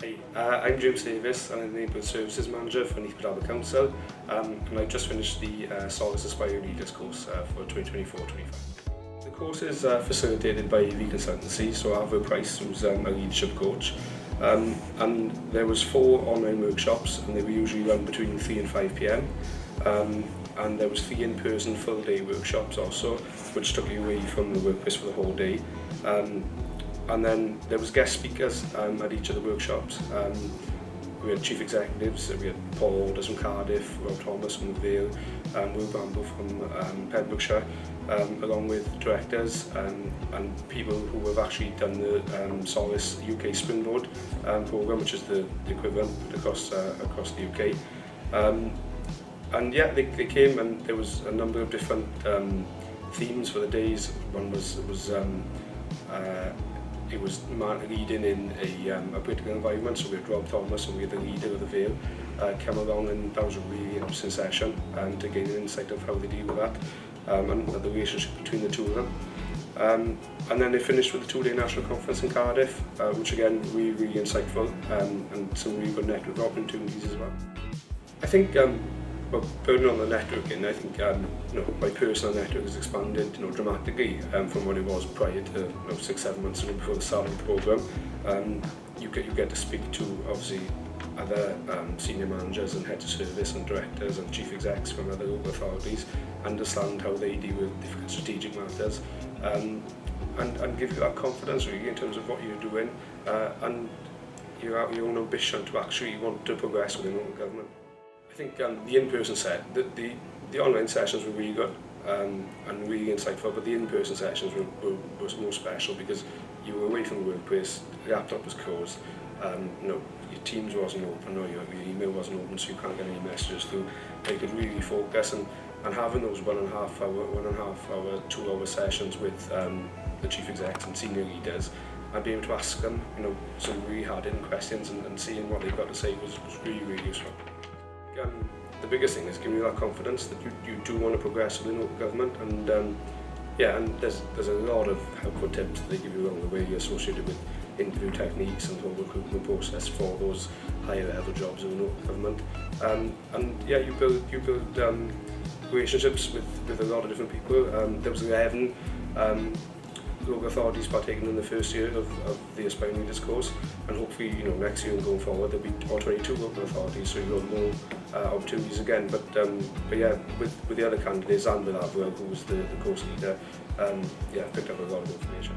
Hey, I'm James Davis and I'm the Neighbourhood Services Manager for Neath Bradford Council, and I've just finished the Solace Leadership course for 2024-25. The course is facilitated by EV Consultancy, so Arvo Price, who's a leadership coach, and there was 4 online workshops, and they were usually run between 3 and 5 p.m. And there was 3 in-person full-day workshops also, which took you away from the workplace for the whole day. And then there was guest speakers at each of the workshops. We had chief executives, we had Paul Alders from Cardiff, Rob Thomas from the Vale, Will Bramble from Pembrokeshire, along with directors and people who have actually done the Solace UK Springboard programme, which is the equivalent across the UK. And yeah, they came, and there was a number of different themes for the days. One was it was leading in a political environment, so we had Rob Thomas and we had the leader of the Vale come along, and that was a really interesting session to gain an insight of how they deal with that and the relationship between the two of them. And then they finished with the 2-day national conference in Cardiff, which again really insightful, and some really good network opportunities as well. I think well, building on the networking, I think my personal network has expanded dramatically from what it was prior to 6-7 months ago before the start of the programme. You get to speak to obviously other senior managers and heads of service and directors and chief execs from other local authorities, understand how they deal with difficult strategic matters, and give you that confidence really in terms of what you're doing and your own ambition to actually want to progress within local government. I think the in-person the online sessions were really good and really insightful, but the in-person sessions were more special because you were away from the workplace, the laptop was closed, your Teams wasn't open or your email wasn't open, so you can't get any messages through. You could really focus, and having those 1.5 hour, 2-hour sessions with the chief execs and senior leaders, and being able to ask them some really hard-hitting questions and seeing what they've got to say was really useful. The biggest thing is giving you that confidence that you do want to progress within local government, and and there's a lot of helpful tips that they give you along the way associated with interview techniques and the whole recruitment process for those higher level jobs in local government. You build relationships with a lot of different people. There was 11 local authorities partaking in the first year of the Aspiring Leaders course, and hopefully next year and going forward there'll be 22 local authorities, so you'll have more opportunities again. But yeah, with the other candidates and with Avril, who was the course leader, picked up a lot of information.